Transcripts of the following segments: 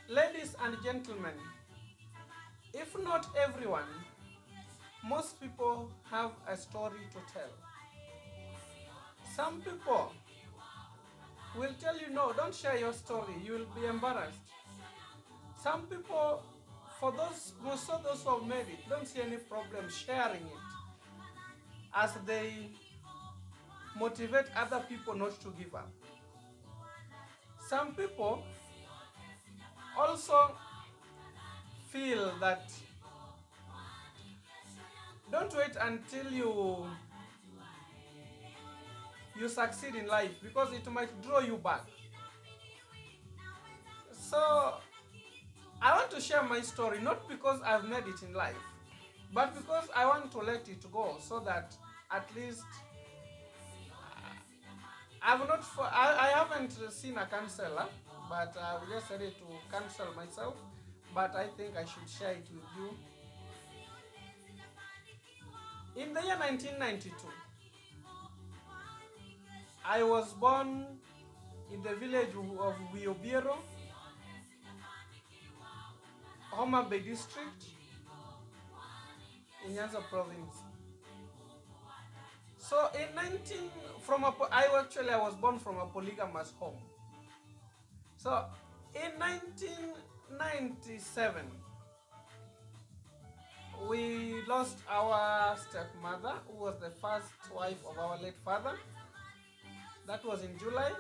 Ladies and gentlemen, if not everyone, most people have a story to tell. Some people will tell you, no, don't share your story, you will be embarrassed. Some people, for those, most of those who have made it, don't see any problem sharing it as they motivate other people not to give up. Some people also feel that don't wait until you succeed in life because it might draw you back. So I want to share my story not because I've made it in life, but because I want to let it go so that at least I haven't seen a counselor, but I've just ready to counsel myself. But I think I should share it with you. In the year 1992, I was born in the village of Wiobiero, Homa Bay district, in Nyanza province. So in 19 from a I was born from a polygamous home. So in 1997 we lost our stepmother, who was the first wife of our late father. That was in July.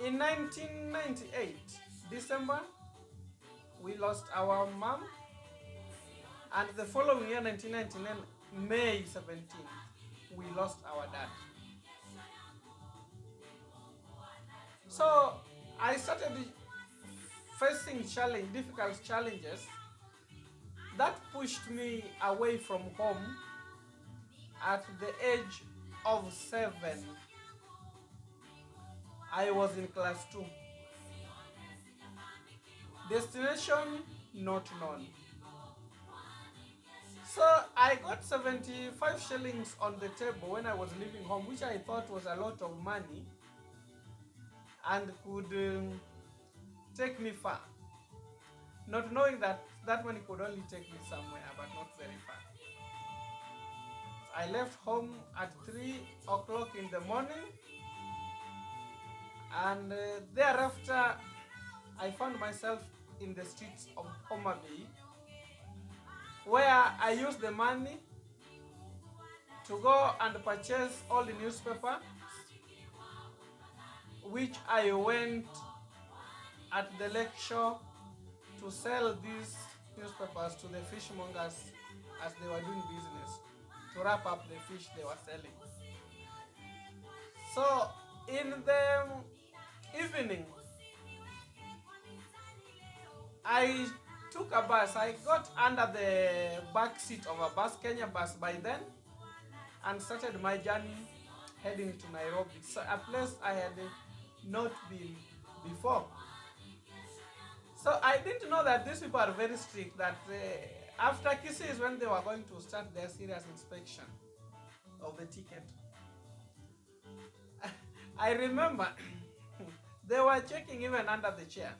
In 1998 December we lost our mom, and the following year 1999 May 17th we lost our dad. So I started facing difficult challenges that pushed me away from home at the age of 7. I was in class 2. Destination not known. So I got 75 shillings on the table when I was leaving home, which I thought was a lot of money and could take me far. Not knowing that that money could only take me somewhere, but not very far. I left home at 3 o'clock in the morning, and thereafter I found myself in the streets of Homa Bay, where I used the money to go and purchase all the newspapers, which I went at the lake shore to sell these newspapers to the fishmongers as they were doing business, to wrap up the fish they were selling. So in the evening, I took a bus. I got under the back seat of a bus, Kenya bus by then, and started my journey heading to Nairobi, so a place I had not been before. So I didn't know that these people are very strict, that after Kisses, when they were going to start their serious inspection of the ticket. I remember they were checking even under the chair.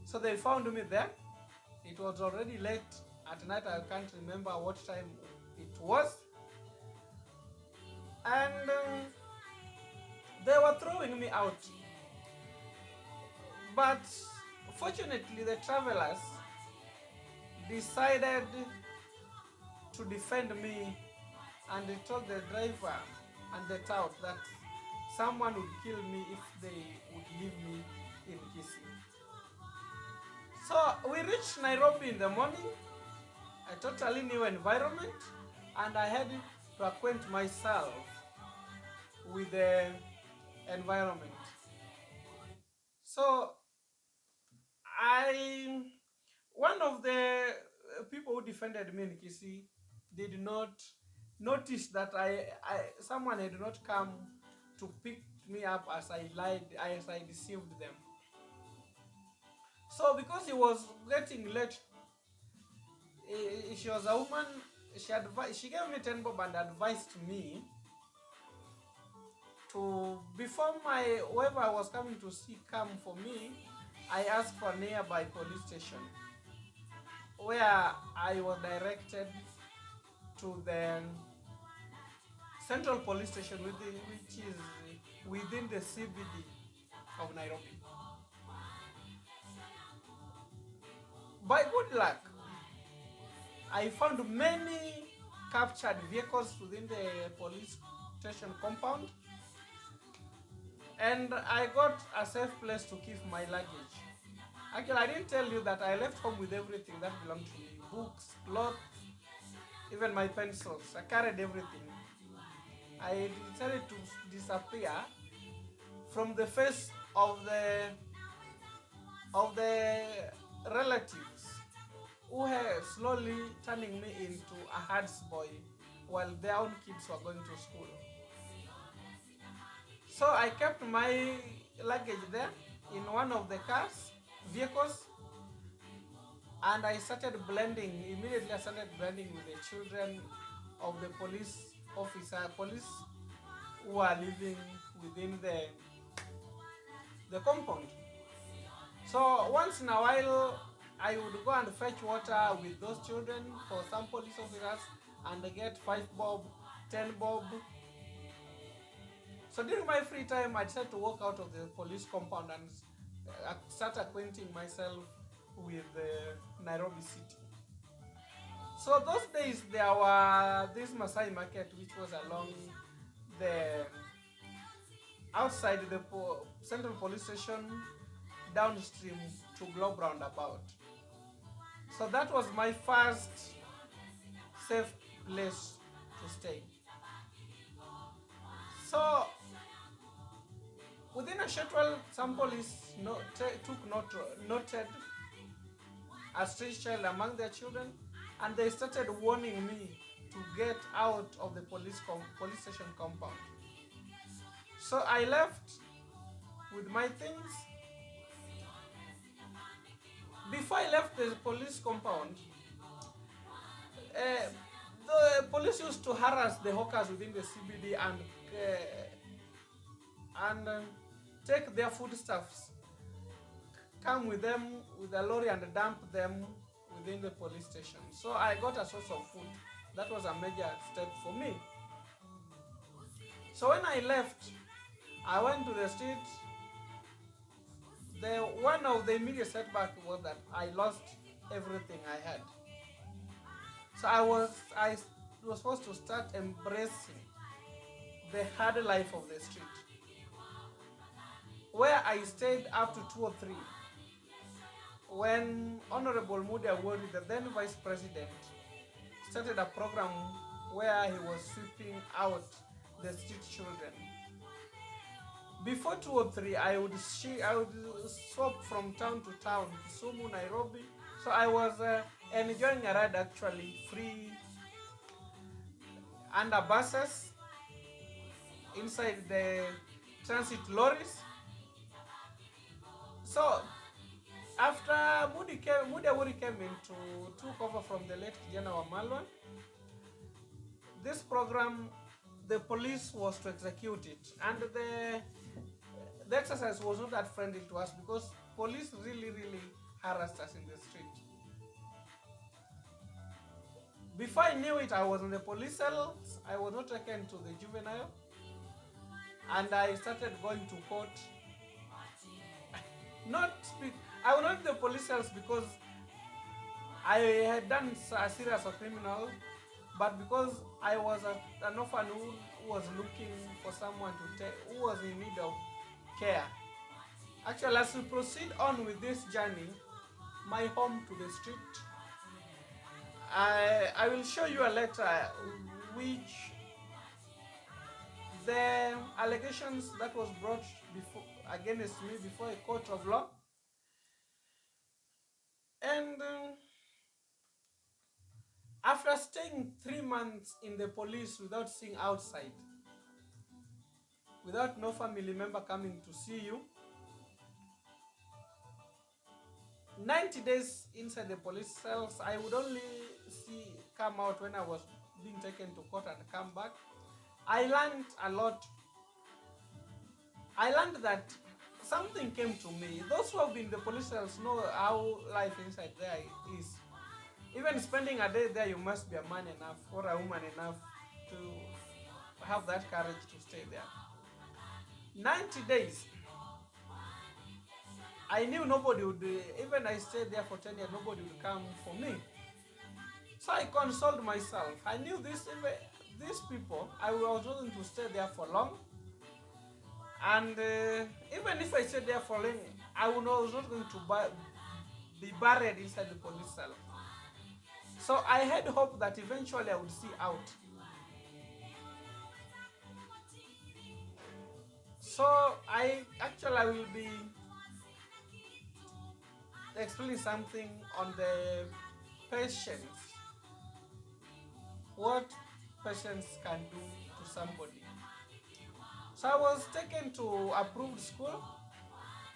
So they found me there. It was already late at night. I can't remember what time it was. And they were throwing me out. But fortunately, the travelers decided to defend me, and they told the driver and the tout that someone would kill me if they would leave me in Kisii. So we reached Nairobi in the morning, a totally new environment, and I had to acquaint myself with the environment. So one of the people who defended me in Kisii did not notice that someone had not come to pick me up as I lied, as I deceived them. So because it was getting late, she was a woman. She gave me 10 bob and advised me before my whoever was coming to see come for me, I asked for a nearby police station where I was directed to the central police station which is within the CBD of Nairobi. By good luck, I found many captured vehicles within the police station compound, and I got a safe place to keep my luggage. Actually, I didn't tell you that I left home with everything that belonged to me: books, clothes, even my pencils. I carried everything. I decided to disappear from the face of the relatives who were slowly turning me into a herds boy while their own kids were going to school. So I kept my luggage there in one of the vehicles, and I started blending. Immediately I started blending with the children of the police who are living within the compound. So once in a while, I would go and fetch water with those children for some police officers and get 5 bob, 10 bob. So during my free time, I decided to walk out of the police compound and start acquainting myself with Nairobi city. So those days there were this Masai market which was along the outside the central police station downstream to Globe Roundabout. So that was my first safe place to stay. So within a short while, some police noted a street child among their children, and they started warning me to get out of the police station compound. So I left with my things. Before I left the police compound, the police used to harass the hawkers within the CBD and take their foodstuffs, come with them with a lorry and dump them within the police station. So I got a source of food. That was a major step for me. So when I left, I went to the street. One of the immediate setbacks was that I lost everything I had. So I was supposed to start embracing the hard life of the street, where I stayed up to 2 or 3. When Honorable Mudi Awori, the then Vice President, started a program where he was sweeping out the street children. Before 2 or 3, I would swap from town to town, Kisumu, Nairobi. So I was enjoying a ride actually, free under buses, inside the transit lorries. So after Mudi Awori came took over from the late Kijana Wamalwa, this program, the police was to execute it, and the exercise was not that friendly to us because police really harassed us in the street. Before I knew it, I was in the police cells. I was not taken to the juvenile, and I started going to court. I was not in the police cells because I had done a serious criminal, but because I was an orphan who was looking for someone who was in need of care. Actually, as we proceed on with this journey, my home to the street, I will show you a letter which the allegations that was brought against me before a court of law. And after staying 3 months in the police without seeing outside, without no family member coming to see you, 90 days inside the police cells, I would only come out when I was being taken to court and come back. I learned a lot I learned that something came to me. Those who have been in the police cells know how life inside there is. Even spending a day there, you must be a man enough or a woman enough to have that courage to stay there. 90 days. I knew nobody would, even I stayed there for 10 years, nobody would come for me. So I consoled myself. I knew these people, I was willing to stay there for long. And even if I stayed there for long, I was not going to be buried inside the police cell. So I had hope that eventually I would see out. So I will be explaining something on the patience. What patience can do to somebody. So I was taken to approved school,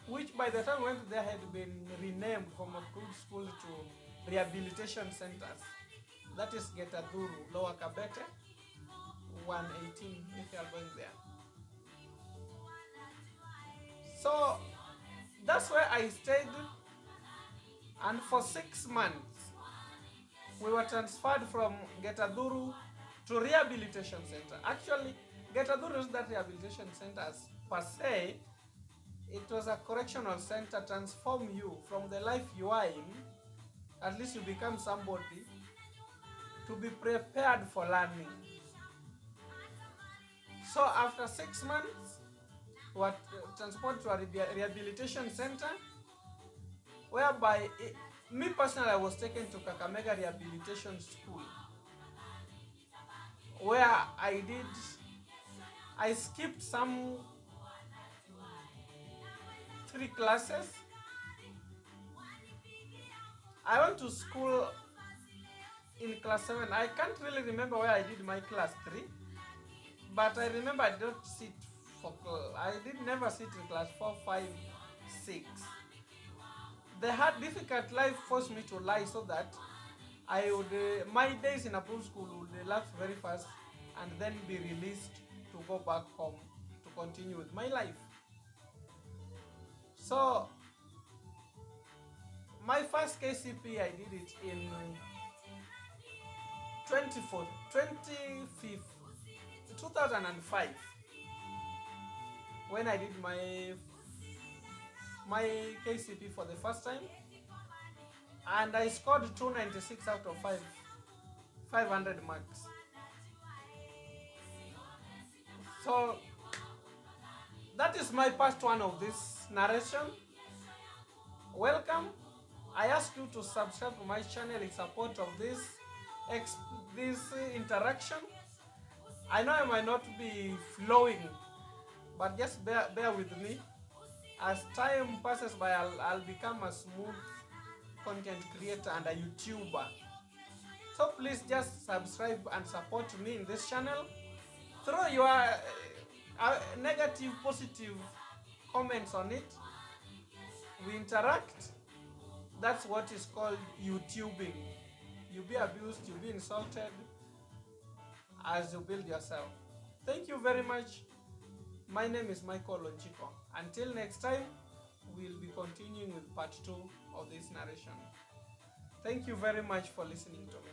which by the time I went there had been renamed from approved school to rehabilitation centers. That is Getaduru, Lower Kabete, 118 if you are going there. So that's where I stayed, and for 6 months we were transferred from Getaduru to rehabilitation center. Actually, Getaduru is that rehabilitation center per se. It was a correctional center, transform you from the life you are in, at least you become somebody, to be prepared for learning. So after 6 months, we were transported to a rehabilitation center, whereby me personally, I was taken to Kakamega Rehabilitation School, where I skipped some 3 classes. I went to school in class 7. I can't really remember where I did my class 3, but I remember I did sit I did never sit in class 4, 5, 6. The hard, difficult life forced me to lie so that I would, my days in approved school would lapse very fast and then be released to go back home to continue with my life. So my first KCP, I did it in 2005, when I did my KCP for the first time, and I scored 296 out of 500 marks. So that is my part 1 of this narration. Welcome. I ask you to subscribe to my channel in support of this interaction. I know I might not be flowing, but just bear with me. As time passes by, I'll become a smooth content creator and a YouTuber. So please just subscribe and support me in this channel. Throw your negative, positive comments on it. We interact. That's what is called YouTubing. You'll be abused, you'll be insulted as you build yourself. Thank you very much. My name is Michael Lonchiko. Until next time, we'll be continuing with part 2 of this narration. Thank you very much for listening to me.